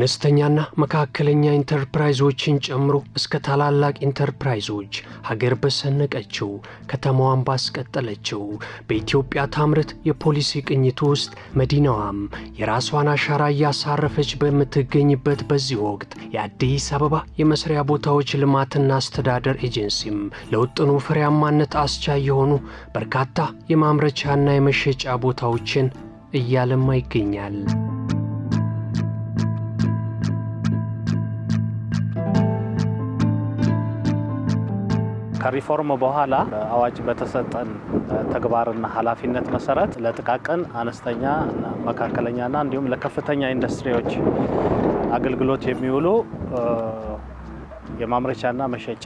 አነስተኛና መካከለኛ ኢንተርፕራይዞችን ጨምሮ እስከ ታላላቅ ኢንተርፕራይዞች ሀገር በሰነቀችው ከተማዋን ባስቀጠለችው በኢትዮጵያ ታምርት የፖሊሲ ቅኝት ውስጥ መዲናዋም የራሷን አሻራ እያሳረፈች በምትገኝበት በዚህ ወቅት የአዲስ አበባ የመስሪያ ቦታዎች ልማትና አስተዳደር ኤጀንሲም ለውጥኑ ፍሬያማነት አስቻይ የሆኑ በርካታ የማምረቻና የመሸጫ ቦታዎችን እያለማ ይገኛል። ከሪፎርም በኋላ አዋጅ በተሰጠን ተግባርና ኃላፊነት መሰረት ለጥቃቅን አነስተኛ መካከለኛና እንዲሁም ለከፍተኛ ኢንዱስትሪዎች አገልግሎት የሚውሉ የማምረቻና መሸጫ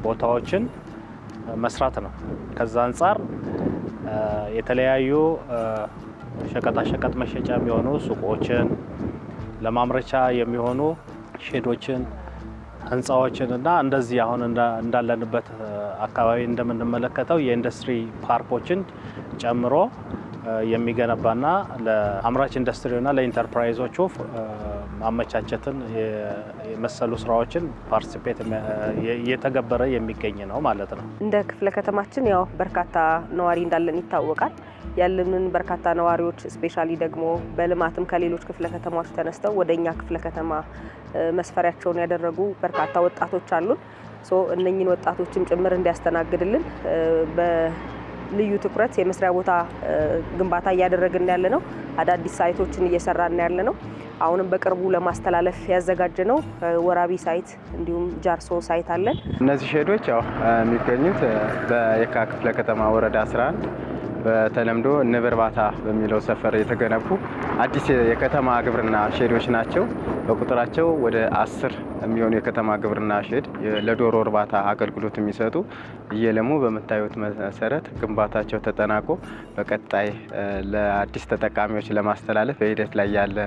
ቦታዎችን መስራት ነው። ከዛ አንፃር የተለያዩ ሸቀጣሸቀጥ መሸጫ የሚሆኑ ሱቆችን፣ ለማምረቻ የሚሆኑ ሼዶችን፣ ህንጻዎችን እና እንደዚህ አሁን እንዳለንበት አካባቢ እንደምንመለከተው የኢንዱስትሪ ፓርኮችን ጨምሮ የሚገነባና ለአምራች ኢንዱስትሪውና ለኢንተርፕራይዞቹ ማመቻቸትን የመሰሉ ስራዎችን ፓርቲሲፔት እየተገበረ የሚገኝ ነው ማለት ነው። እንደ ክፍለ ከተማችን ያው በርካታ ነዋሪ እንዳለን ይታወቃል። ያለንን በርካታ ነዋሪዎች ስፔሻሊ ደግሞ በልማትም ከሌሎች ክፍለ ከተማዎች ተነስተው ወደኛ ክፍለ ከተማ መስፈሪያቸውን ያደረጉ በርካታ ወጣቶች አሉን። እነኚህን ወጣቶችም ጭምር እንዲያስተናግድልን በልዩ ትኩረት የመስሪያ ቦታ ግንባታ እያደረግን ያለ ነው። አዳዲስ ሳይቶችን እየሰራን ያለ ነው። አሁንም በቅርቡ ለማስተላለፍ ያዘጋጀነው ወራቢ ሳይት እንዲሁም ጃርሶ ሳይት አለን። እነዚህ ሼዶች ያው የሚገኙት በየካ ክፍለ ከተማ ወረዳ 11 በተለምዶ ንብ እርባታ በሚለው ሰፈር የተገነቡ አዲስ የከተማ ግብርና ሼዶች ናቸው። በቁጥራቸው ወደ 10 የሚሆኑ የከተማ ግብርና ሼድ ለዶሮ እርባታ አገልግሎት የሚሰጡ እየለሙ በመታየት መሰረት ግንባታቸው ተጠናቆ በቀጣይ ለአዲስ ተጠቃሚዎች ለማስተላለፍ በሂደት ላይ ያለ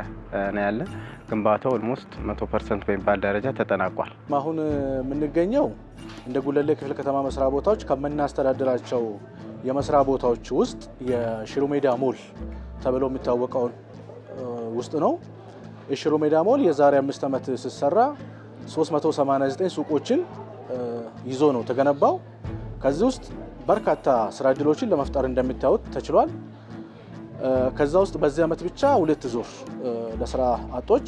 ግንባታው ኦልሞስት 100% በሚባል ደረጃ ተጠናቋል። አሁን የምንገኘው እንደ ጉለሌ ክፍለ ከተማ መስሪያ ቦታዎች ከምናስተዳድራቸው የመስሪያ ቦታዎች ውስጥ የሽሮ ሜዳ ሞል ተብሎ የሚታወቀው ውስጥ ነው። የሽሮ ሜዳ ሞል የዛሬ 5 ዓመት ሲሰራ 389 ሱቆችን ይዞ ነው ተገነባው። ከዚህ ውስጥ በርካታ ስራ ዕድሎችን ለመፍጠር እንደሚታወቅ ተችሏል። ከዛ ውስጥ በዚህ ዓመት ብቻ 2 ዙር ለስራ አጦች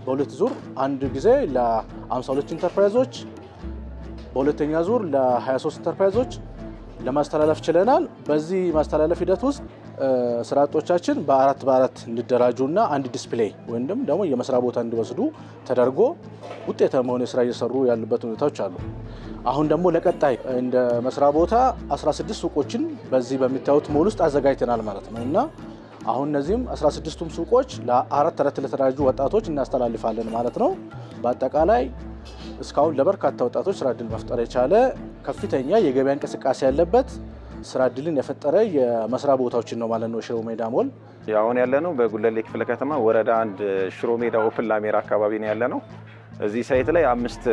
በ2 ዙር አንድ ጊዜ ለ52 ኢንተርፕራይዞች በሁለተኛ ዙር ለ23 ኢንተርፕራይዞች ለማስተላለፍ ችለናል። በዚህ ማስተላለፍ ሂደት ውስጥ ስራ አጦቻችን በ4 እንዲደራጁና አንድ ዲስፕሌይ ወይም ደግሞ የመስሪያ ቦታ እንዲወስዱ ተደርጎ ውጤታማ የሆነ ስራ እየሰሩ ያሉበት ሁኔታዎች አሉ። አሁን ደግሞ ለቀጣይ እንደ መስሪያ ቦታ 16 ሱቆችን በዚህ በሚታዩት ሞል ውስጥ አዘጋጅተናል ማለት ነው እና አሁን እነዚህም 16ቱም ሱቆች ለ4 ለተደራጁ ወጣቶች እናስተላልፋለን ማለት ነው። በአጠቃላይ እስካሁን ለበርካታ ወጣቶች ስራ ዕድል መፍጠር የቻለ ከፍተኛ የገበያ እንቅስቃሴ ያለበት ስራ ዕድልን የፈጠረ የመስሪያ ቦታዎችን ነው ማለት ነው። ሽሮ ሜዳ ሞል አሁን ያለነው በጉለሌ ክፍለ ከተማ ወረዳ 1 ሽሮ ሜዳ ኦፕን ላሜራ አካባቢ ነው ያለነው። እዚህ ሳይት ላይ 5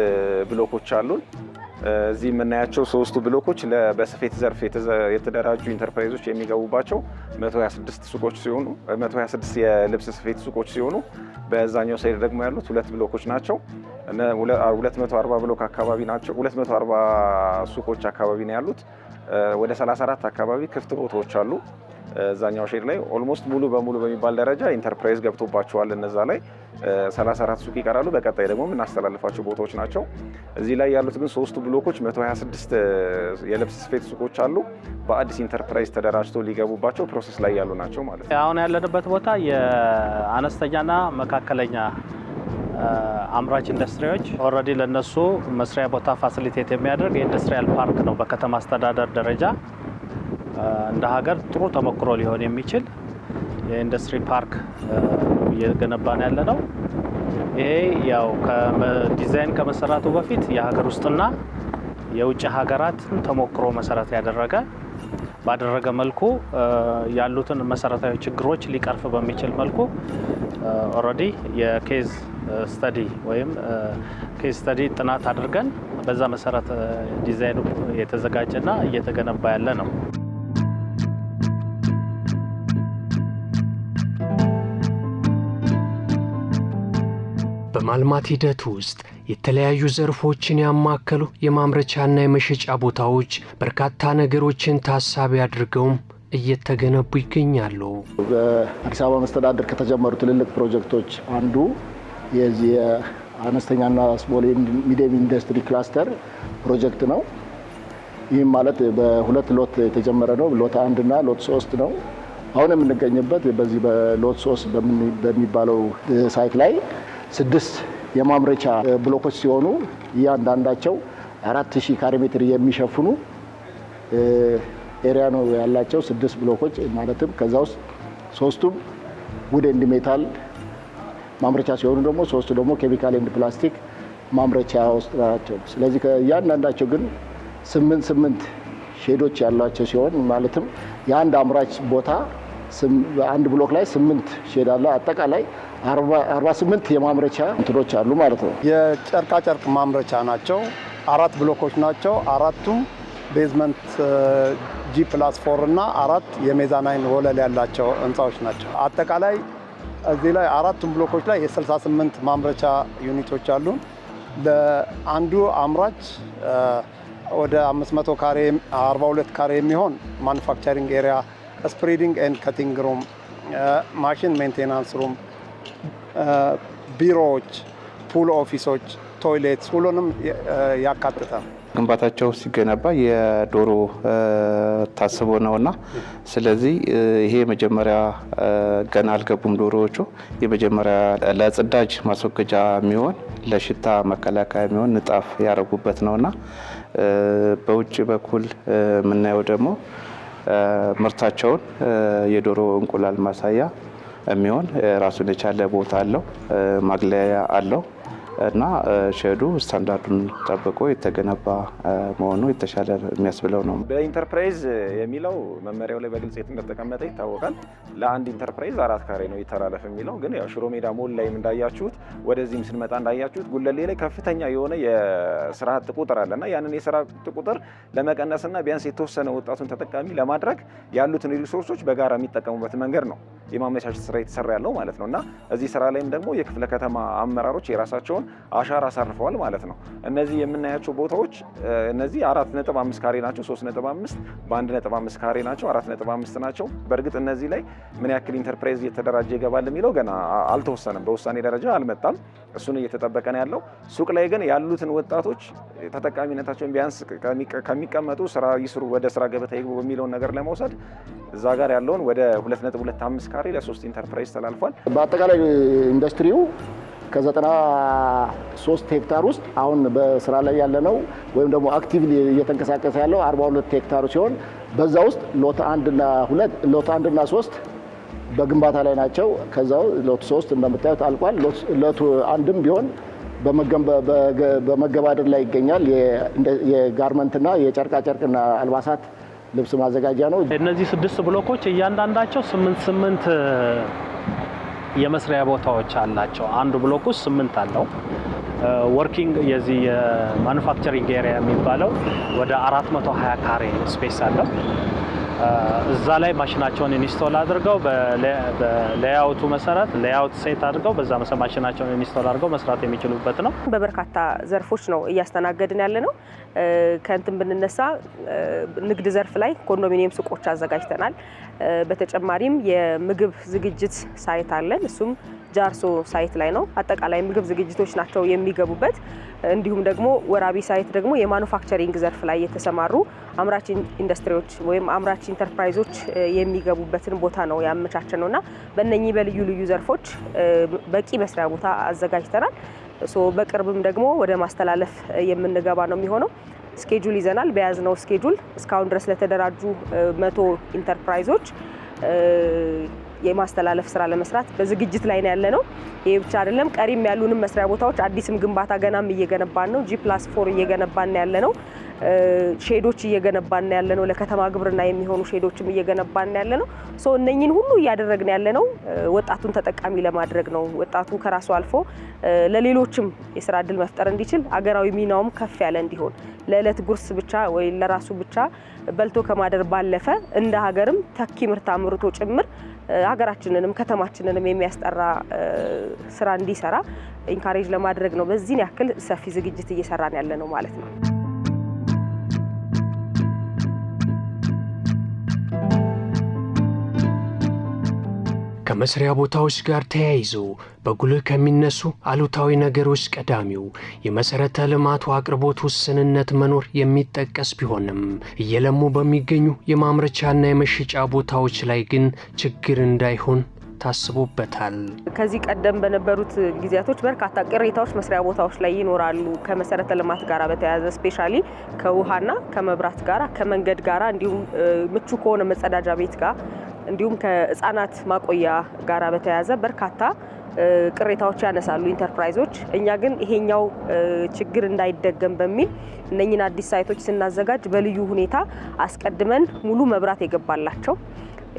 ብሎኮች አሉን። እዚህ የምናያቸው 3ቱ ብሎኮች በስፌት ዘርፍ የተደራጁ ኢንተርፕራይዞች የሚገቡባቸው 126 ሱቆች ሲሆኑ 126 የልብስ ስፌት ሱቆች ሲሆኑ በዛኛው ሳይት ደግሞ ያሉት 2 ብሎኮች ናቸው። 240 ብሎክ አካባቢ ናቸው። 240 ሱቆች አካባቢ ነው ያሉት። ወደ 34 አካባቢ ክፍት ቦታዎች አሉ። እዛኛው ሼድ ላይ ኦልሞስት ሙሉ በሙሉ በሚባል ደረጃ ኢንተርፕራይዝ ገብቶባቸዋል። እነዛ ላይ 34 ሱቅ ይቀራሉ። በቀጣይ ደግሞ የምናስተላልፋቸው ቦታዎች ናቸው። እዚህ ላይ ያሉት ግን 3ቱ ብሎኮች 126 የልብስ ስፌት ሱቆች አሉ። በአዲስ ኢንተርፕራይዝ ተደራጅተው ሊገቡባቸው ፕሮሰስ ላይ ያሉ ናቸው ማለት ነው። አሁን ያለንበት ቦታ የአነስተኛና መካከለኛ አምራች ኢንዱስትሪዎች ኦልሬዲ ለነሱ መስሪያ ቦታ ፋሲሊቴት የሚያደርግ የኢንዱስትሪያል ፓርክ ነው። በከተማ አስተዳደር ደረጃ እንደ ሀገር ጥሩ ተሞክሮ ሊሆን የሚችል የኢንዱስትሪ ፓርክ እየገነባን ያለ ነው። ይሄ ያው ዲዛይን ከመሰራቱ በፊት የሀገር ውስጥና የውጭ ሀገራት ተሞክሮ መሰረት ባደረገ መልኩ ያሉትን መሰረታዊ ችግሮች ሊቀርፍ በሚችል መልኩ ኦልሬዲ የኬዝ ስተዲ ወይም ኬዝ ስተዲ ጥናት አድርገን በዛ መሰረት ዲዛይኑ የተዘጋጀና እየተገነባ ያለ ነው። በማልማት ሂደት ውስጥ የተለያዩ ዘርፎችን ያማከሉ የማምረቻና የመሸጫ ቦታዎች በርካታ ነገሮችን ታሳቢ አድርገውም እየተገነቡ ይገኛሉ። በአዲስ አበባ መስተዳድር ከተጀመሩ ትልልቅ ፕሮጀክቶች አንዱ የዚህ አነስተኛና ስሞል ሚዲየም ኢንዱስትሪ ክላስተር ፕሮጀክት ነው። ይህም ማለት በሁለት ሎት የተጀመረ ነው። ሎት 1 እና ሎት 3 ነው። አሁን የምንገኝበት በዚህ በሎት 3 በሚባለው ሳይት ላይ 6 የማምረቻ ብሎኮች ሲሆኑ እያንዳንዳቸው 4000 ካሬ ሜትር የሚሸፍኑ ኤሪያ ነው ያላቸው 6 ብሎኮች ማለትም ከዛ ውስጥ 3ቱም ውድ ኤንድ ሜታል ማምረቻ ሲሆኑ ደግሞ 3ቱ ደግሞ ኬሚካል ኤንድ ፕላስቲክ ማምረቻ ውስጥ ናቸው። ስለዚህ እያንዳንዳቸው ግን 8 ሼዶች ያሏቸው ሲሆን ማለትም የአንድ አምራች ቦታ አንድ ብሎክ ላይ 8 ሼድ አለ። አጠቃላይ 48 የማምረቻ እንትኖች አሉ ማለት ነው። የጨርቃ ጨርቅ ማምረቻ ናቸው። 4 ብሎኮች ናቸው። 4ቱም ቤዝመንት G+4 እና 4 የሜዛናይን ወለል ያላቸው ህንፃዎች ናቸው። አጠቃላይ እዚህ ላይ 4ቱም ብሎኮች ላይ የ68 ማምረቻ ዩኒቶች አሉ። ለአንዱ አምራች ወደ 500 ካሬ 42 ካሬ የሚሆን ማኑፋክቸሪንግ ኤሪያ፣ ስፕሬዲንግ ኤንድ ከቲንግ ሩም፣ ማሽን ሜንቴናንስ ሩም፣ ቢሮዎች፣ ፑል ኦፊሶች፣ ቶይሌትስ ሁሉንም ያካትታል። ግንባታቸው ሲገነባ የዶሮ ታስቦ ነውና ስለዚህ ይሄ መጀመሪያ ገና አልገቡም ዶሮዎቹ። የመጀመሪያ ለጽዳጅ ማስወገጃ የሚሆን ለሽታ መከላከያ የሚሆን ንጣፍ ያረጉበት ነውና በውጭ በኩል የምናየው ደግሞ ምርታቸውን የዶሮ እንቁላል ማሳያ የሚሆን ራሱን የቻለ ቦታ አለው፣ ማግለያ አለው እና ሼዱ ስታንዳርዱን ጠብቆ የተገነባ መሆኑ የተሻለ የሚያስብለው ነው። በኢንተርፕራይዝ የሚለው መመሪያው ላይ በግልጽ እንደተቀመጠ ይታወቃል። ለአንድ ኢንተርፕራይዝ 4 ካሬ ነው ይተላለፍ የሚለው። ግን ያው ሽሮ ሜዳ ሞል ላይም እንዳያችሁት ወደዚህም ስንመጣ እንዳያችሁት ጉለሌ ላይ ከፍተኛ የሆነ የስራ አጥ ቁጥር አለና ያንን የስራ አጥ ቁጥር ለመቀነስና ቢያንስ የተወሰነ ወጣቱን ተጠቃሚ ለማድረግ ያሉትን ሪሶርሶች በጋራ የሚጠቀሙበት መንገድ ነው የማመቻቸት ስራ የተሰራ ያለው ማለት ነው። እና እዚህ ስራ ላይም ደግሞ የክፍለ ከተማ አመራሮች የራሳቸውን አሻራ አሳርፈዋል ማለት ነው። እነዚህ የምናያቸው ቦታዎች እነዚህ 4.5 ካሬ ናቸው፣ 3.5 በ1.5 ካሬ ናቸው፣ 4.5 ናቸው። በእርግጥ እነዚህ ላይ ምን ያክል ኢንተርፕራይዝ እየተደራጀ ይገባል የሚለው ገና አልተወሰነም፣ በውሳኔ ደረጃ አልመጣም። እሱን እየተጠበቀ ነው ያለው። ሱቅ ላይ ግን ያሉትን ወጣቶች ተጠቃሚነታቸውን ቢያንስ ከሚቀመጡ ስራ ይስሩ፣ ወደ ስራ ገበታ ይግቡ በሚለውን ነገር ለመውሰድ እዛ ጋር ያለውን ወደ 2.25 ካሬ ለ3 ኢንተርፕራይዝ ተላልፏል። በአጠቃላይ ኢንዱስትሪው ከ93 ሄክታር ውስጥ አሁን በስራ ላይ ያለነው ወይም ደግሞ አክቲቭሊ እየተንቀሳቀሰ ያለው 42 ሄክታር ሲሆን በዛ ውስጥ ሎት 1 እና 3 በግንባታ ላይ ናቸው። ከዛው ሎት 3 እንደምታዩት አልቋል። ሎት 1ም ቢሆን በመገባደድ ላይ ይገኛል። የጋርመንትና የጨርቃ ጨርቅና አልባሳት ልብስ ማዘጋጃ ነው። እነዚህ 6 ብሎኮች እያንዳንዳቸው 8 የመስሪያ ቦታዎች አላቸው። አንዱ ብሎክ ውስጥ 8 አለው። ወርኪንግ የዚህ የማኑፋክቸሪንግ ኤሪያ የሚባለው ወደ 420 ካሬ ስፔስ አለው። እዛ ላይ ማሽናቸውን ኢንስቶል አድርገው በሌያውቱ መሰረት ሌያውት ሴት አድርገው በዛ መሰረት ማሽናቸውን ኢንስቶል አድርገው መስራት የሚችሉበት ነው። በበርካታ ዘርፎች ነው እያስተናገድን ያለ ነው። ከእንትን ብንነሳ ንግድ ዘርፍ ላይ ኮንዶሚኒየም ሱቆች አዘጋጅተናል። በተጨማሪም የምግብ ዝግጅት ሳይት አለን። እሱም ጃርሶ ሳይት ላይ ነው። አጠቃላይ ምግብ ዝግጅቶች ናቸው የሚገቡበት። እንዲሁም ደግሞ ወራቢ ሳይት ደግሞ የማኑፋክቸሪንግ ዘርፍ ላይ የተሰማሩ አምራች ኢንዱስትሪዎች ወይም አምራች ኢንተርፕራይዞች የሚገቡበትን ቦታ ነው ያመቻቸ ነውና በእነኚህ በልዩ ልዩ ዘርፎች በቂ መስሪያ ቦታ አዘጋጅተናል። በቅርብም ደግሞ ወደ ማስተላለፍ የምንገባ ነው የሚሆነው። ስኬጁል ይዘናል። በያዝነው ስኬጁል እስካሁን ድረስ ለተደራጁ 100 ኢንተርፕራይዞች የማስተላለፍ ስራ ለመስራት በዝግጅት ላይ ያለ ነው። ይሄ ብቻ አይደለም፣ ቀሪም ያሉንም መስሪያ ቦታዎች አዲስም ግንባታ ገናም እየገነባን ነው። G+4 እየገነባን ያለ ነው። ሼዶች እየገነባን ያለ ነው። ለከተማ ግብርና የሚሆኑ ሼዶችም እየገነባን ያለ ነው። እነኚህን ሁሉ እያደረግን ያለ ነው ወጣቱን ተጠቃሚ ለማድረግ ነው። ወጣቱ ከራሱ አልፎ ለሌሎችም የስራ እድል መፍጠር እንዲችል አገራዊ ሚናውም ከፍ ያለ እንዲሆን ለዕለት ጉርስ ብቻ ወይ ለራሱ ብቻ በልቶ ከማደር ባለፈ እንደ ሀገርም ተኪ ምርት አምርቶ ጭምር ሀገራችንንም ከተማችንንም የሚያስጠራ ስራ እንዲሰራ ኢንካሬጅ ለማድረግ ነው በዚህ ያክል ሰፊ ዝግጅት እየሰራን ያለ ነው ማለት ነው። ከመስሪያ ቦታዎች ጋር ተያይዞ በጉልህ ከሚነሱ አሉታዊ ነገሮች ቀዳሚው የመሰረተ ልማቱ አቅርቦት ውስንነት መኖር የሚጠቀስ ቢሆንም እየለሙ በሚገኙ የማምረቻና የመሸጫ ቦታዎች ላይ ግን ችግር እንዳይሆን ታስቦበታል። ከዚህ ቀደም በነበሩት ጊዜያቶች በርካታ ቅሬታዎች መስሪያ ቦታዎች ላይ ይኖራሉ። ከመሰረተ ልማት ጋር በተያያዘ ስፔሻሊ ከውሃና ከመብራት ጋር ከመንገድ ጋር እንዲሁም ምቹ ከሆነ መጸዳጃ ቤት ጋር እንዲሁም ከህፃናት ማቆያ ጋር በተያያዘ በርካታ ቅሬታዎች ያነሳሉ ኢንተርፕራይዞች። እኛ ግን ይሄኛው ችግር እንዳይደገም በሚል እነኚህን አዲስ ሳይቶች ስናዘጋጅ በልዩ ሁኔታ አስቀድመን ሙሉ መብራት የገባላቸው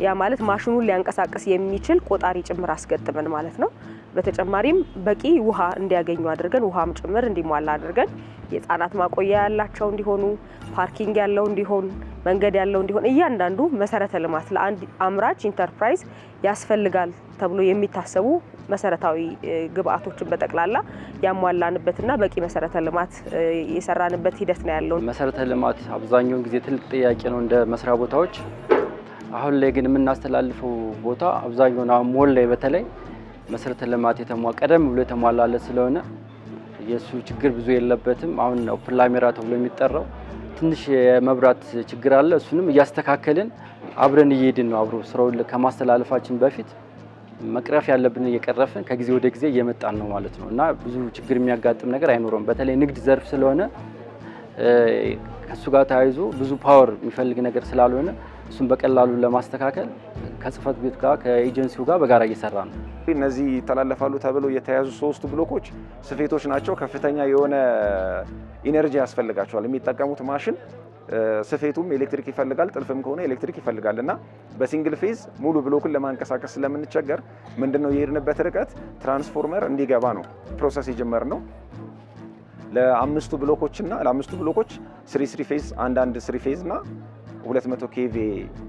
ያ ማለት ማሽኑን ሊያንቀሳቅስ የሚችል ቆጣሪ ጭምር አስገጥመን ማለት ነው። በተጨማሪም በቂ ውሃ እንዲያገኙ አድርገን ውሃም ጭምር እንዲሟላ አድርገን የህፃናት ማቆያ ያላቸው እንዲሆኑ ፓርኪንግ ያለው እንዲሆን መንገድ ያለው እንዲሆን እያንዳንዱ መሰረተ ልማት ለአንድ አምራች ኢንተርፕራይዝ ያስፈልጋል ተብሎ የሚታሰቡ መሰረታዊ ግብአቶችን በጠቅላላ ያሟላንበትና በቂ መሰረተ ልማት የሰራንበት ሂደት ነው ያለው። መሰረተ ልማት አብዛኛውን ጊዜ ትልቅ ጥያቄ ነው እንደ መስሪያ ቦታዎች። አሁን ላይ ግን የምናስተላልፈው ቦታ አብዛኛውን ሞል ላይ በተለይ መሰረተ ልማት ቀደም ብሎ የተሟላለት ስለሆነ የሱ ችግር ብዙ የለበትም። አሁን ነው ፕላሜራ ተብሎ የሚጠራው ትንሽ የመብራት ችግር አለ። እሱንም እያስተካከልን አብረን እየሄድን ነው። አብሮ ስራውን ከማስተላለፋችን በፊት መቅረፍ ያለብን እየቀረፍን ከጊዜ ወደ ጊዜ እየመጣን ነው ማለት ነው እና ብዙ ችግር የሚያጋጥም ነገር አይኖርም። በተለይ ንግድ ዘርፍ ስለሆነ ከሱ ጋር ተያይዞ ብዙ ፓወር የሚፈልግ ነገር ስላልሆነ እሱን በቀላሉ ለማስተካከል ከጽህፈት ቤት ጋር ከኤጀንሲው ጋር በጋራ እየሰራ ነው። እነዚህ ይተላለፋሉ ተብለው የተያዙ 3 ብሎኮች ስፌቶች ናቸው። ከፍተኛ የሆነ ኢነርጂ ያስፈልጋቸዋል። የሚጠቀሙት ማሽን ስፌቱም ኤሌክትሪክ ይፈልጋል፣ ጥልፍም ከሆነ ኤሌክትሪክ ይፈልጋል እና በሲንግል ፌዝ ሙሉ ብሎክን ለማንቀሳቀስ ስለምንቸገር ምንድነው የሄድንበት ርቀት ትራንስፎርመር እንዲገባ ነው ፕሮሰስ የጀመርነው። ለአምስቱ ብሎኮች 3 ፌዝ አንዳንድ 3 ፌዝ እና 200 ኬቪ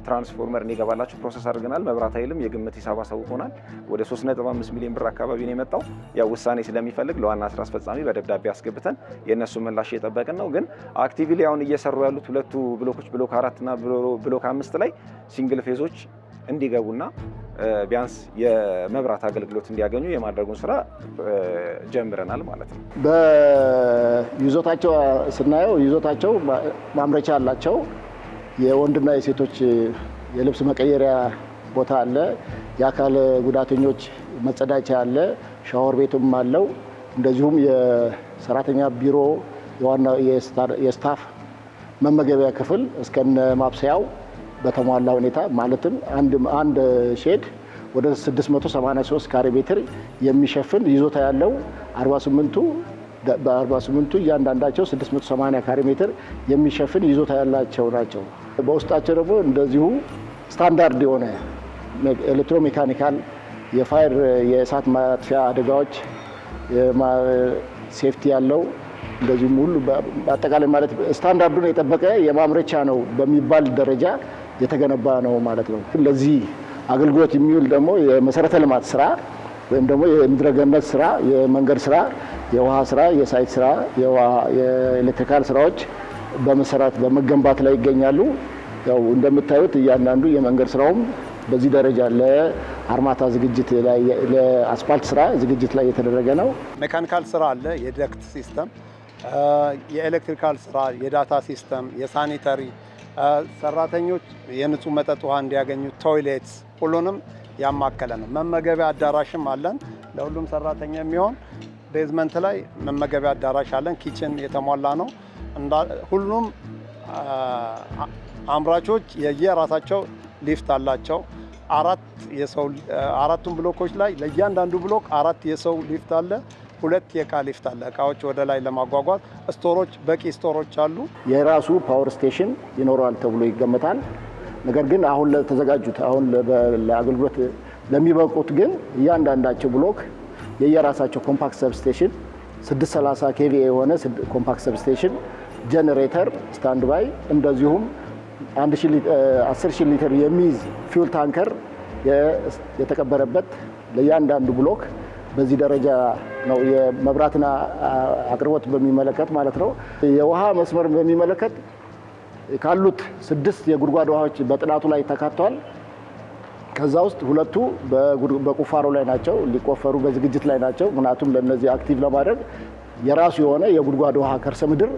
ትራንስፎርመር እንዲገባላችሁ ፕሮሰስ አድርገናል። መብራት ኃይልም የግምት ሂሳብ አሳውቆናል። ወደ 3.5 ሚሊዮን ብር አካባቢ ነው የመጣው። ያው ውሳኔ ስለሚፈልግ ለዋና ስራ አስፈጻሚ በደብዳቤ አስገብተን የነሱ ምላሽ እየጠበቅን ነው። ግን አክቲቭሊ አሁን እየሰሩ ያሉት ሁለቱ ብሎኮች ብሎክ 4 እና ብሎክ 5 ላይ ሲንግል ፌዞች እንዲገቡና ቢያንስ የመብራት አገልግሎት እንዲያገኙ የማድረጉን ስራ ጀምረናል ማለት ነው። በይዞታቸው ስናየው ይዞታቸው ማምረቻ አላቸው። የወንድና የሴቶች የልብስ መቀየሪያ ቦታ አለ። የአካል ጉዳተኞች መጸዳጃ አለ። ሻወር ቤቱም አለው። እንደዚሁም የሰራተኛ ቢሮ የዋና የስታፍ መመገቢያ ክፍል እስከነ ማብሰያው በተሟላ ሁኔታ ማለትም አንድ ሼድ ወደ 683 ካሬ ሜትር የሚሸፍን ይዞታ ያለው 48ቱ እያንዳንዳቸው 680 ካሬ ሜትር የሚሸፍን ይዞታ ያላቸው ናቸው። በውስጣቸው ደግሞ እንደዚሁ ስታንዳርድ የሆነ ኤሌክትሮሜካኒካል የፋየር የእሳት ማጥፊያ አደጋዎች ሴፍቲ ያለው እንደዚሁም ሁሉ በአጠቃላይ ማለት ስታንዳርዱን የጠበቀ የማምረቻ ነው በሚባል ደረጃ የተገነባ ነው ማለት ነው። ለዚህ አገልግሎት የሚውል ደግሞ የመሰረተ ልማት ስራ ወይም ደግሞ የምድረገነት ስራ፣ የመንገድ ስራ፣ የውሃ ስራ፣ የሳይት ስራ፣ የኤሌክትሪካል ስራዎች በመገንባት ላይ ይገኛሉ። ያው እንደምታዩት እያንዳንዱ የመንገድ ስራውም በዚህ ደረጃ ለአርማታ ዝግጅት ላይ ለአስፋልት ስራ ዝግጅት ላይ የተደረገ ነው። ሜካኒካል ስራ አለ፣ የደክት ሲስተም፣ የኤሌክትሪካል ስራ፣ የዳታ ሲስተም፣ የሳኒተሪ ሰራተኞች የንጹህ መጠጥ ውሃ እንዲያገኙ ቶይሌት፣ ሁሉንም ያማከለ ነው። መመገቢያ አዳራሽም አለን ለሁሉም ሰራተኛ የሚሆን። ቤዝመንት ላይ መመገቢያ አዳራሽ አለን። ኪችን የተሟላ ነው። ሁሉም አምራቾች የየራሳቸው ሊፍት አላቸው። አራቱም ብሎኮች ላይ ለእያንዳንዱ ብሎክ 4 የሰው ሊፍት አለ፣ 2 የእቃ ሊፍት አለ። እቃዎች ወደ ላይ ለማጓጓዝ ስቶሮች፣ በቂ ስቶሮች አሉ። የራሱ ፓወር ስቴሽን ይኖረዋል ተብሎ ይገመታል። ነገር ግን አሁን ለተዘጋጁት አሁን ለአገልግሎት ለሚበቁት ግን እያንዳንዳቸው ብሎክ የየራሳቸው ኮምፓክት ሰብስቴሽን 630 ኬቪ የሆነ ኮምፓክት ሰብስቴሽን፣ ጄኔሬተር ስታንድ ባይ፣ እንደዚሁም 10,000 ሊትር የሚይዝ ፊውል ታንከር የተቀበረበት ለእያንዳንዱ ብሎክ በዚህ ደረጃ ነው። የመብራትና አቅርቦት በሚመለከት ማለት ነው። የውሃ መስመር በሚመለከት ካሉት 6 የጉድጓድ ውሃዎች በጥናቱ ላይ ተካተዋል። ከዛ ውስጥ 2ቱ በቁፋሮ ላይ ናቸው፣ ሊቆፈሩ በዝግጅት ላይ ናቸው። ምክንያቱም ለነዚህ አክቲቭ ለማድረግ የራሱ የሆነ የጉድጓድ ውሃ ከርሰ ምድር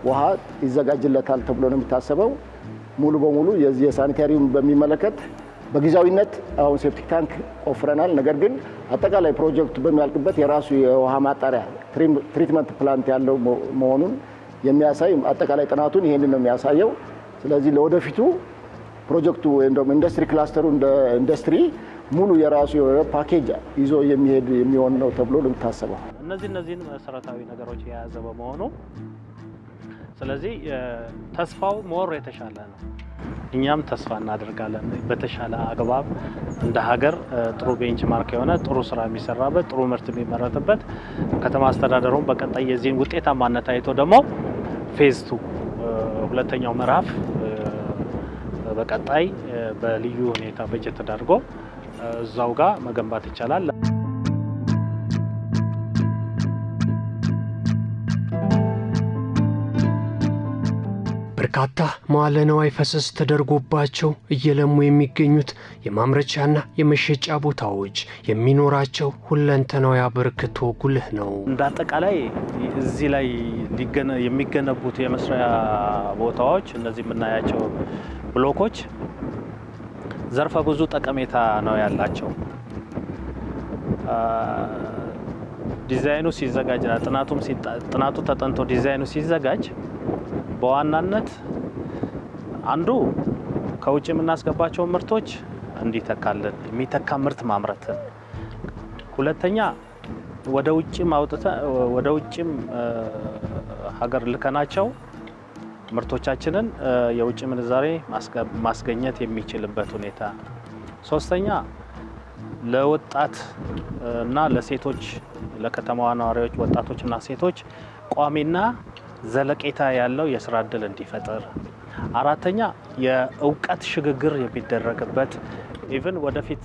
ውሃ ይዘጋጅለታል ተብሎ ነው የሚታሰበው። ሙሉ በሙሉ የዚህ የሳኒታሪውን በሚመለከት በጊዜያዊነት አሁን ሴፕቲክ ታንክ ቆፍረናል። ነገር ግን አጠቃላይ ፕሮጀክቱ በሚያልቅበት የራሱ የውሃ ማጣሪያ ትሪትመንት ፕላንት ያለው መሆኑን የሚያሳይ አጠቃላይ ጥናቱን ይሄንን ነው የሚያሳየው። ስለዚህ ለወደፊቱ ፕሮጀክቱ ወይም ደግሞ ኢንዱስትሪ ክላስተሩ እንደ ኢንዱስትሪ ሙሉ የራሱ የሆነ ፓኬጅ ይዞ የሚሄድ የሚሆን ነው ተብሎ ነው የሚታሰበው። እነዚህን መሰረታዊ ነገሮች የያዘ በመሆኑ ስለዚህ ተስፋው ሞር የተሻለ ነው። እኛም ተስፋ እናደርጋለን በተሻለ አግባብ እንደ ሀገር ጥሩ ቤንችማርክ የሆነ ጥሩ ስራ የሚሰራበት ጥሩ ምርት የሚመረትበት ከተማ አስተዳደሩን በቀጣይ የዚህን ውጤታማነት አይቶ ደግሞ ፌዝ 2 ሁለተኛው ምዕራፍ በቀጣይ በልዩ ሁኔታ በጀት ተደርጎ እዛው ጋር መገንባት ይቻላል። በርካታ መዋዕለ ንዋይ ፈሰስ ተደርጎባቸው እየለሙ የሚገኙት የማምረቻና የመሸጫ ቦታዎች የሚኖራቸው ሁለንተናዊ አበርክቶ ጉልህ ነው። እንደ አጠቃላይ እዚህ ላይ የሚገነቡት የመስሪያ ቦታዎች እነዚህ የምናያቸው ብሎኮች ዘርፈ ብዙ ጠቀሜታ ነው ያላቸው። ዲዛይኑ ሲዘጋጅ ጥናቱ ተጠንቶ ዲዛይኑ ሲዘጋጅ በዋናነት አንዱ ከውጭ የምናስገባቸው ምርቶች እንዲተካልን የሚተካ ምርት ማምረትን፣ ሁለተኛ ወደ ውጭም ሀገር ልከናቸው ምርቶቻችንን የውጭ ምንዛሬ ማስገኘት የሚችልበት ሁኔታ፣ ሶስተኛ ለወጣት እና ለሴቶች ለከተማዋ ነዋሪዎች ወጣቶችና ሴቶች ቋሚና ዘለቄታ ያለው የስራ ዕድል እንዲፈጠር፣ አራተኛ የእውቀት ሽግግር የሚደረግበት ኢቭን ወደፊት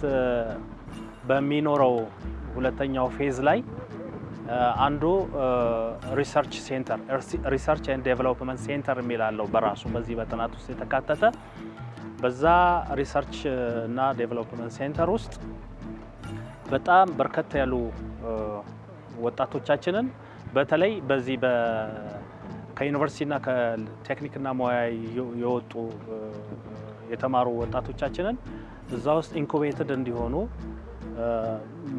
በሚኖረው ሁለተኛው ፌዝ ላይ አንዱ ሪሰርች ሴንተር ሪሰርች ኤንድ ዴቨሎፕመንት ሴንተር የሚላለው በራሱ በዚህ በጥናት ውስጥ የተካተተ በዛ ሪሰርች እና ዴቨሎፕመንት ሴንተር ውስጥ በጣም በርከት ያሉ ወጣቶቻችንን በተለይ በዚህ ከዩኒቨርሲቲና ከቴክኒክና ሙያ የወጡ የተማሩ ወጣቶቻችንን እዛ ውስጥ ኢንኩቤትድ እንዲሆኑ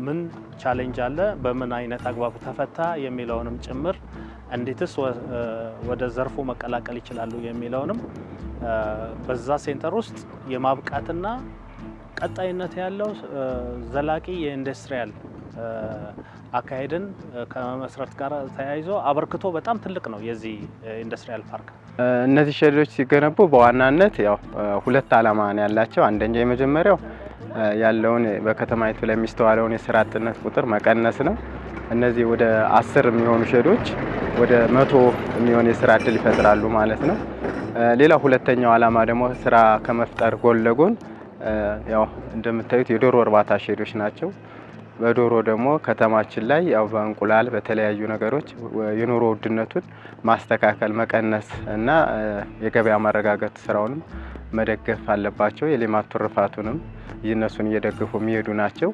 ምን ቻሌንጅ አለ፣ በምን አይነት አግባብ ተፈታ የሚለውንም ጭምር እንዴትስ ወደ ዘርፉ መቀላቀል ይችላሉ የሚለውንም በዛ ሴንተር ውስጥ የማብቃትና ቀጣይነት ያለው ዘላቂ የኢንዱስትሪያል አካሄድን ከመመስረት ጋር ተያይዞ አበርክቶ በጣም ትልቅ ነው የዚህ ኢንዱስትሪያል ፓርክ። እነዚህ ሼዶች ሲገነቡ በዋናነት ያው 2 ዓላማ ነው ያላቸው። አንደኛው የመጀመሪያው ያለውን በከተማይቱ ላይ የሚስተዋለውን የስራ አጥነት ቁጥር መቀነስ ነው። እነዚህ ወደ 10 የሚሆኑ ሼዶች ወደ 100 የሚሆን የስራ እድል ይፈጥራሉ ማለት ነው። ሌላው ሁለተኛው ዓላማ ደግሞ ስራ ከመፍጠር ጎን ለጎን ያው እንደምታዩት የዶሮ እርባታ ሼዶች ናቸው። በዶሮ ደግሞ ከተማችን ላይ ያው በእንቁላል በተለያዩ ነገሮች የኑሮ ውድነቱን ማስተካከል መቀነስ እና የገበያ ማረጋጋት ስራውንም መደገፍ አለባቸው። የሌማት ትሩፋቱንም እነሱን እየደገፉ የሚሄዱ ናቸው።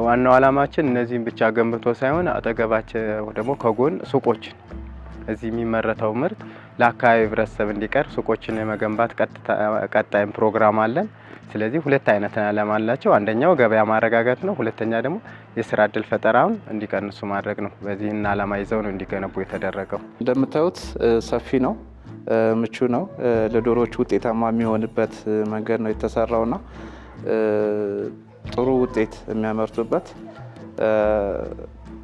ዋናው ዓላማችን እነዚህን ብቻ ገንብቶ ሳይሆን አጠገባቸው ደግሞ ከጎን ሱቆችን እዚህ የሚመረተው ምርት ለአካባቢ ህብረተሰብ እንዲቀርብ ሱቆችን የመገንባት ቀጣይም ፕሮግራም አለን። ስለዚህ 2 አይነት ዓላማ አላቸው። አንደኛው ገበያ ማረጋጋት ነው። ሁለተኛ ደግሞ የስራ እድል ፈጠራውን እንዲቀንሱ ማድረግ ነው። በዚህና ዓላማ ይዘው ነው እንዲገነቡ የተደረገው። እንደምታዩት ሰፊ ነው፣ ምቹ ነው። ለዶሮዎች ውጤታማ የሚሆንበት መንገድ ነው የተሰራውና ጥሩ ውጤት የሚያመርቱበት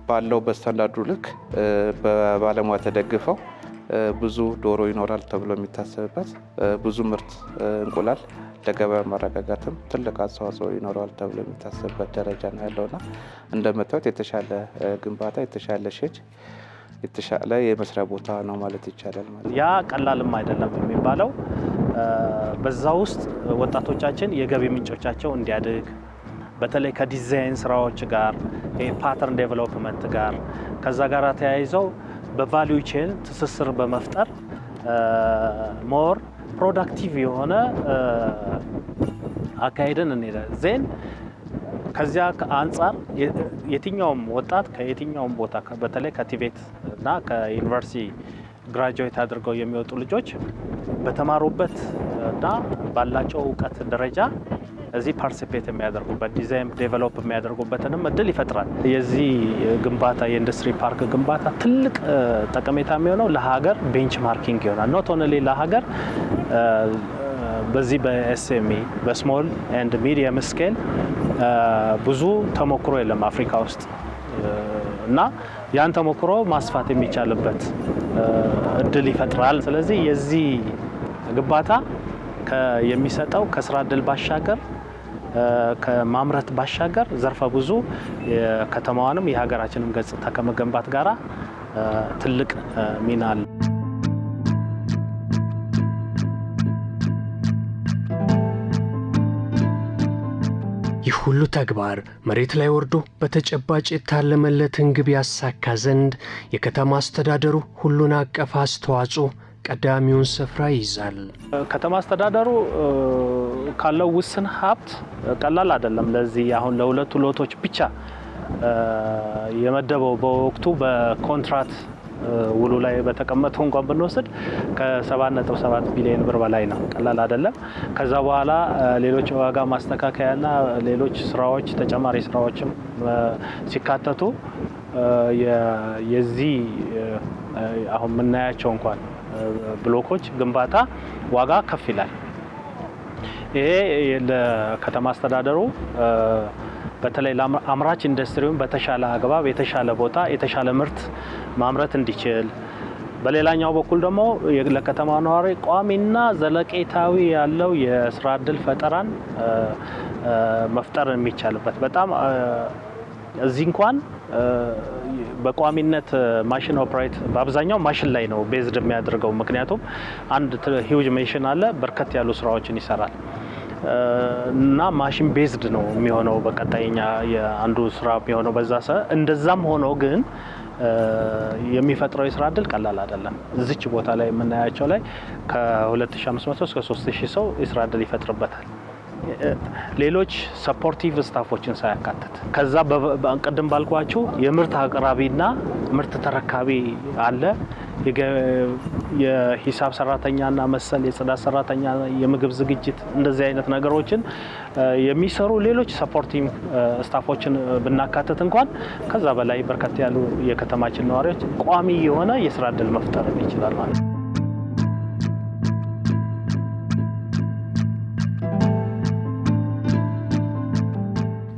ባለው በስታንዳርዱ ልክ በባለሙያ ተደግፈው ብዙ ዶሮ ይኖራል ተብሎ የሚታሰብበት ብዙ ምርት እንቁላል ለገበያ ማረጋጋትም ትልቅ አስተዋጽኦ ይኖረዋል ተብሎ የሚታሰብበት ደረጃ ነው ያለውና እንደምታዩት የተሻለ ግንባታ፣ የተሻለ ሼድ፣ የተሻለ የመስሪያ ቦታ ነው ማለት ይቻላል። ያ ቀላልም አይደለም የሚባለው በዛ ውስጥ ወጣቶቻችን የገቢ ምንጮቻቸው እንዲያድግ በተለይ ከዲዛይን ስራዎች ጋር ፓተርን ዴቨሎፕመንት ጋር ከዛ ጋር ተያይዘው በቫልዩ ቼን ትስስር በመፍጠር ሞር ፕሮዳክቲቭ የሆነ አካሄድን እንሄዳለን። ዜን ከዚያ አንጻር የትኛውም ወጣት ከየትኛውም ቦታ በተለይ ከቲቤት እና ከዩኒቨርሲቲ ግራጁዌት አድርገው የሚወጡ ልጆች በተማሩበት እና ባላቸው እውቀት ደረጃ እዚህ ፓርቲሲፔት የሚያደርጉበት ዲዛይን ዴቨሎፕ የሚያደርጉበትንም እድል ይፈጥራል። የዚህ ግንባታ የኢንዱስትሪ ፓርክ ግንባታ ትልቅ ጠቀሜታ የሚሆነው ለሀገር ቤንችማርኪንግ ይሆናል። ኖት ኦንሊ ለሀገር በዚህ በኤስኤምኢ በስሞል ኤንድ ሚዲየም ስኬል ብዙ ተሞክሮ የለም አፍሪካ ውስጥ እና ያን ተሞክሮ ማስፋት የሚቻልበት እድል ይፈጥራል። ስለዚህ የዚህ ግንባታ የሚሰጠው ከስራ እድል ባሻገር ከማምረት ባሻገር ዘርፈ ብዙ የከተማዋንም የሀገራችንም ገጽታ ከመገንባት ጋራ ትልቅ ሚና አለ። ይህ ሁሉ ተግባር መሬት ላይ ወርዶ በተጨባጭ የታለመለትን ግብ ያሳካ ዘንድ የከተማ አስተዳደሩ ሁሉን አቀፍ አስተዋጽኦ ቀዳሚውን ስፍራ ይይዛል። ከተማ አስተዳደሩ ካለው ውስን ሀብት ቀላል አይደለም። ለዚህ አሁን ለሁለቱ ሎቶች ብቻ የመደበው በወቅቱ በኮንትራት ውሉ ላይ በተቀመጠው እንኳን ብንወስድ ከ7.7 ቢሊዮን ብር በላይ ነው። ቀላል አይደለም። ከዛ በኋላ ሌሎች ዋጋ ማስተካከያና ሌሎች ስራዎች ተጨማሪ ስራዎችም ሲካተቱ የዚህ አሁን የምናያቸው እንኳን ብሎኮች ግንባታ ዋጋ ከፍ ይላል። ይሄ ለከተማ አስተዳደሩ በተለይ አምራች ኢንዱስትሪውን በተሻለ አግባብ የተሻለ ቦታ የተሻለ ምርት ማምረት እንዲችል፣ በሌላኛው በኩል ደግሞ ለከተማ ነዋሪ ቋሚና ዘለቄታዊ ያለው የስራ እድል ፈጠራን መፍጠር የሚቻልበት በጣም እዚህ እንኳን በቋሚነት ማሽን ኦፕሬት በአብዛኛው ማሽን ላይ ነው ቤዝድ የሚያደርገው። ምክንያቱም አንድ ሂውጅ ማሽን አለ በርከት ያሉ ስራዎችን ይሰራል እና ማሽን ቤዝድ ነው የሚሆነው በቀጣይኛ የአንዱ ስራ የሚሆነው በዛ እንደዛም ሆኖ ግን የሚፈጥረው የስራ እድል ቀላል አይደለም። እዚች ቦታ ላይ የምናያቸው ላይ ከ2500 እስከ 3000 ሰው የስራ እድል ይፈጥርበታል። ሌሎች ሰፖርቲቭ ስታፎችን ሳያካትት ከዛ በቅድም ባልኳችሁ የምርት አቅራቢና ምርት ተረካቢ አለ። የሂሳብ ሰራተኛና መሰል የጽዳት ሰራተኛ የምግብ ዝግጅት እንደዚህ አይነት ነገሮችን የሚሰሩ ሌሎች ሰፖርቲቭ ስታፎችን ብናካትት እንኳን ከዛ በላይ በርከት ያሉ የከተማችን ነዋሪዎች ቋሚ የሆነ የስራ እድል መፍጠር ይችላል ማለት ነው።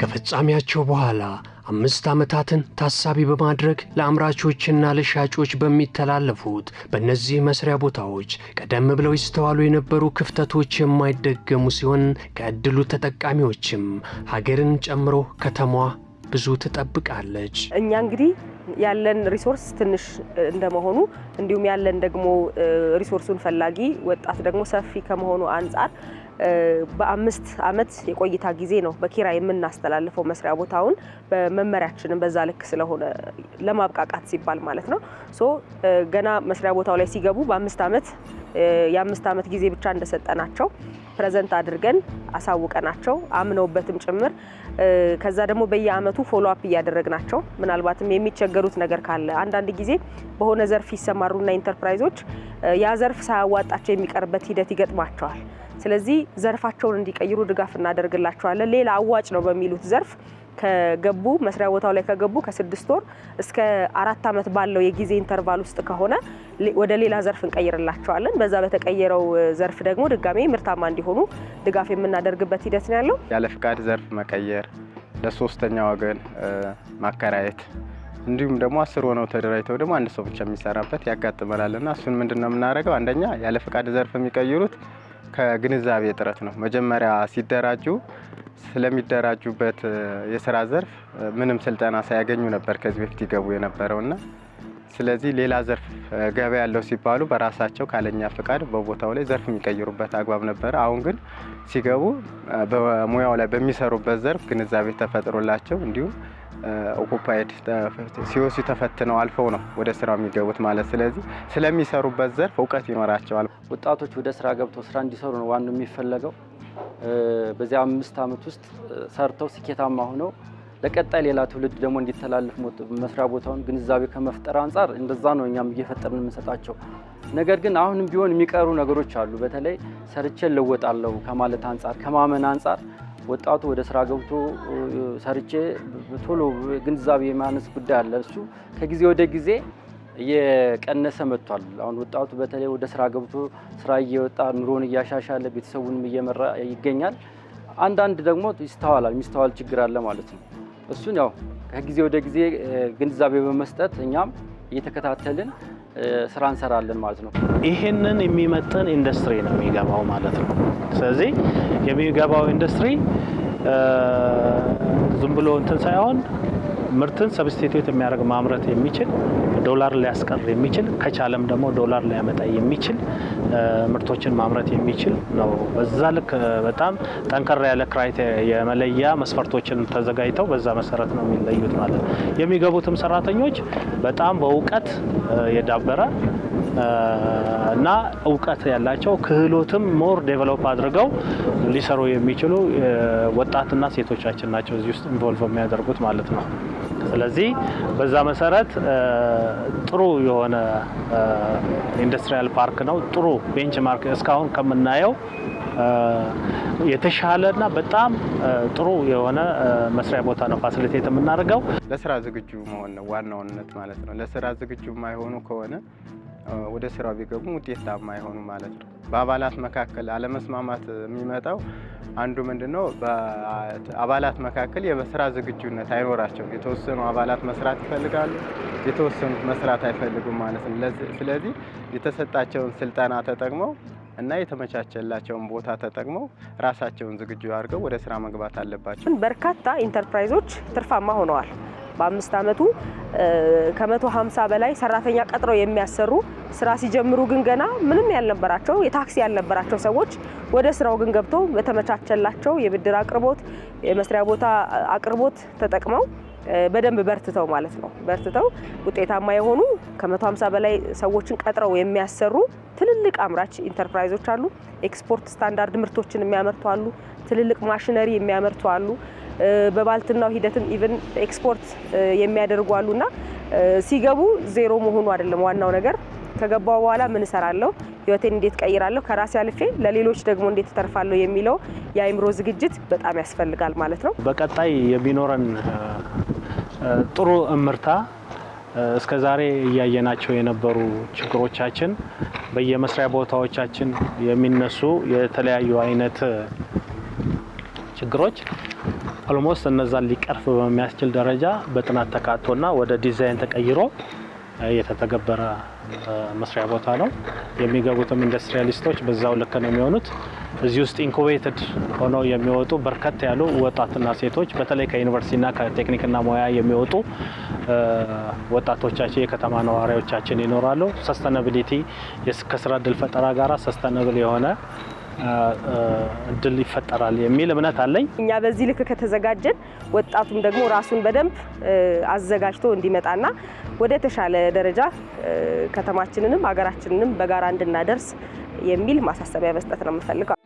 ከፍጻሜያቸው በኋላ 5 ዓመታትን ታሳቢ በማድረግ ለአምራቾችና ለሻጮች በሚተላለፉት በእነዚህ መስሪያ ቦታዎች ቀደም ብለው ይስተዋሉ የነበሩ ክፍተቶች የማይደገሙ ሲሆን ከእድሉ ተጠቃሚዎችም ሀገርን ጨምሮ ከተማዋ ብዙ ትጠብቃለች። እኛ እንግዲህ ያለን ሪሶርስ ትንሽ እንደመሆኑ እንዲሁም ያለን ደግሞ ሪሶርሱን ፈላጊ ወጣት ደግሞ ሰፊ ከመሆኑ አንፃር በ5 ዓመት የቆይታ ጊዜ ነው በኪራይ የምናስተላልፈው መስሪያ ቦታውን በመመሪያችንን በዛ ልክ ስለሆነ ለማብቃቃት ሲባል ማለት ነው። ገና መስሪያ ቦታው ላይ ሲገቡ በ5 ዓመት የ5 ዓመት ጊዜ ብቻ እንደሰጠናቸው ፕሬዘንት አድርገን አሳውቀናቸው አምነውበትም ጭምር ከዛ ደግሞ በየአመቱ ፎሎ አፕ እያደረግናቸው ምናልባትም የሚቸገሩት ነገር ካለ አንዳንድ ጊዜ በሆነ ዘርፍ ይሰማሩና ኢንተርፕራይዞች ያ ዘርፍ ሳያዋጣቸው የሚቀርበት ሂደት ይገጥማቸዋል። ስለዚህ ዘርፋቸውን እንዲቀይሩ ድጋፍ እናደርግላቸዋለን። ሌላ አዋጭ ነው በሚሉት ዘርፍ ከገቡ መስሪያ ቦታው ላይ ከገቡ ከ6 ወር እስከ 4 ዓመት ባለው የጊዜ ኢንተርቫል ውስጥ ከሆነ ወደ ሌላ ዘርፍ እንቀይርላቸዋለን። በዛ በተቀየረው ዘርፍ ደግሞ ድጋሜ ምርታማ እንዲሆኑ ድጋፍ የምናደርግበት ሂደት ነው ያለው። ያለ ፍቃድ ዘርፍ መቀየር፣ ለሶስተኛ ወገን ማከራየት እንዲሁም ደግሞ 10 ሆነው ተደራጅተው ደግሞ አንድ ሰው ብቻ የሚሰራበት ያጋጥመናልና እሱን ምንድነው የምናደርገው? አንደኛ ያለ ፍቃድ ዘርፍ የሚቀይሩት ከግንዛቤ እጥረት ነው። መጀመሪያ ሲደራጁ ስለሚደራጁበት የስራ ዘርፍ ምንም ስልጠና ሳያገኙ ነበር ከዚህ በፊት ይገቡ የነበረውና ስለዚህ ሌላ ዘርፍ ገበያ ያለው ሲባሉ በራሳቸው ካለኛ ፍቃድ በቦታው ላይ ዘርፍ የሚቀይሩበት አግባብ ነበረ። አሁን ግን ሲገቡ በሙያው ላይ በሚሰሩበት ዘርፍ ግንዛቤ ተፈጥሮላቸው እንዲሁም ኦኩፓይድ ሲወሱ ተፈትነው አልፈው ነው ወደ ስራው የሚገቡት ማለት። ስለዚህ ስለሚሰሩበት ዘርፍ እውቀት ይኖራቸዋል። ወጣቶች ወደ ስራ ገብተው ስራ እንዲሰሩ ነው ዋናው የሚፈለገው። በዚህ 5 ዓመት ውስጥ ሰርተው ስኬታማ ሆነው ለቀጣይ ሌላ ትውልድ ደግሞ እንዲተላለፍ መስሪያ ቦታውን ግንዛቤ ከመፍጠር አንጻር እንደዛ ነው እኛም እየፈጠርን የምንሰጣቸው። ነገር ግን አሁንም ቢሆን የሚቀሩ ነገሮች አሉ። በተለይ ሰርቼ ለወጣለሁ ከማለት አንጻር ከማመን አንጻር ወጣቱ ወደ ስራ ገብቶ ሰርቼ ቶሎ ግንዛቤ የማነስ ጉዳይ አለ። እሱ ከጊዜ ወደ ጊዜ እየቀነሰ መጥቷል። አሁን ወጣቱ በተለይ ወደ ስራ ገብቶ ስራ እየወጣ ኑሮን እያሻሻለ ቤተሰቡንም እየመራ ይገኛል። አንዳንድ ደግሞ የሚስተዋል ችግር አለ ማለት ነው። እሱን ያው ከጊዜ ወደ ጊዜ ግንዛቤ በመስጠት እኛም እየተከታተልን ስራ እንሰራለን ማለት ነው። ይህንን የሚመጥን ኢንዱስትሪ ነው የሚገባው ማለት ነው። ስለዚህ የሚገባው ኢንዱስትሪ ዝም ብሎ እንትን ሳይሆን ምርትን ሰብስቲቲዩት የሚያደርግ ማምረት የሚችል ዶላር ሊያስቀር የሚችል ከቻለም ደግሞ ዶላር ሊያመጣ የሚችል ምርቶችን ማምረት የሚችል ነው። በዛ ልክ በጣም ጠንከር ያለ ክራይቴሪያ የመለያ መስፈርቶችን ተዘጋጅተው በዛ መሰረት ነው የሚለዩት ማለት ነው። የሚገቡትም ሰራተኞች በጣም በእውቀት የዳበረ እና እውቀት ያላቸው ክህሎትም ሞር ዴቨሎፕ አድርገው ሊሰሩ የሚችሉ ወጣትና ሴቶቻችን ናቸው እዚህ ውስጥ ኢንቮልቭ የሚያደርጉት ማለት ነው። ስለዚህ በዛ መሰረት ጥሩ የሆነ ኢንዱስትሪያል ፓርክ ነው። ጥሩ ቤንችማርክ እስካሁን ከምናየው የተሻለና በጣም ጥሩ የሆነ መስሪያ ቦታ ነው ፋሲሊቴት የምናደርገው። ለስራ ዝግጁ መሆን ነው ዋናውነት ማለት ነው። ለስራ ዝግጁ የማይሆኑ ከሆነ ወደ ስራው ቢገቡ ውጤታማ አይሆኑ ማለት ነው። በአባላት መካከል አለመስማማት የሚመጣው አንዱ ምንድነው? በአባላት መካከል የስራ ዝግጁነት አይኖራቸውም። የተወሰኑ አባላት መስራት ይፈልጋሉ፣ የተወሰኑት መስራት አይፈልጉም ማለት ነው። ስለዚህ የተሰጣቸውን ስልጠና ተጠቅመው እና የተመቻቸላቸውን ቦታ ተጠቅመው ራሳቸውን ዝግጁ አድርገው ወደ ስራ መግባት አለባቸው። በርካታ ኢንተርፕራይዞች ትርፋማ ሆነዋል። በ5 ዓመቱ ከ150 በላይ ሰራተኛ ቀጥረው የሚያሰሩ ስራ ሲጀምሩ ግን ገና ምንም ያልነበራቸው የታክሲ ያልነበራቸው ሰዎች ወደ ስራው ግን ገብተው በተመቻቸላቸው የብድር አቅርቦት የመስሪያ ቦታ አቅርቦት ተጠቅመው በደንብ በርትተው ማለት ነው በርትተው ውጤታማ የሆኑ ከ150 በላይ ሰዎችን ቀጥረው የሚያሰሩ ትልልቅ አምራች ኢንተርፕራይዞች አሉ። ኤክስፖርት ስታንዳርድ ምርቶችን የሚያመርቱ አሉ። ትልልቅ ማሽነሪ የሚያመርቱ አሉ። በባልትናው ሂደትም ኢቭን ኤክስፖርት የሚያደርጉ አሉና ሲገቡ ዜሮ መሆኑ አይደለም ዋናው ነገር። ከገባው በኋላ ምን እሰራለሁ፣ ህይወቴን እንዴት ቀይራለሁ፣ ከራሴ አልፌ ለሌሎች ደግሞ እንዴት ተርፋለሁ የሚለው የአይምሮ ዝግጅት በጣም ያስፈልጋል ማለት ነው። በቀጣይ የሚኖረን ጥሩ እምርታ እስከዛሬ እያየናቸው የነበሩ ችግሮቻችን በየመስሪያ ቦታዎቻችን የሚነሱ የተለያዩ አይነት ችግሮች ኦልሞስት እነዛን ሊቀርፍ በሚያስችል ደረጃ በጥናት ተካቶና ወደ ዲዛይን ተቀይሮ የተተገበረ መስሪያ ቦታ ነው። የሚገቡትም ኢንዱስትሪያሊስቶች በዛው ልክ ነው የሚሆኑት። እዚህ ውስጥ ኢንኩቤትድ ሆነው የሚወጡ በርከት ያሉ ወጣትና ሴቶች በተለይ ከዩኒቨርሲቲና ከቴክኒክና ሙያ የሚወጡ ወጣቶቻችን የከተማ ነዋሪዎቻችን ይኖራሉ። ሰስተናቢሊቲ ከስራ እድል ፈጠራ ጋራ ሰስተናብል የሆነ እድል ይፈጠራል የሚል እምነት አለኝ። እኛ በዚህ ልክ ከተዘጋጀን ወጣቱም ደግሞ ራሱን በደንብ አዘጋጅቶ እንዲመጣና ወደ ተሻለ ደረጃ ከተማችንንም ሀገራችንንም በጋራ እንድናደርስ የሚል ማሳሰቢያ መስጠት ነው የምፈልገው።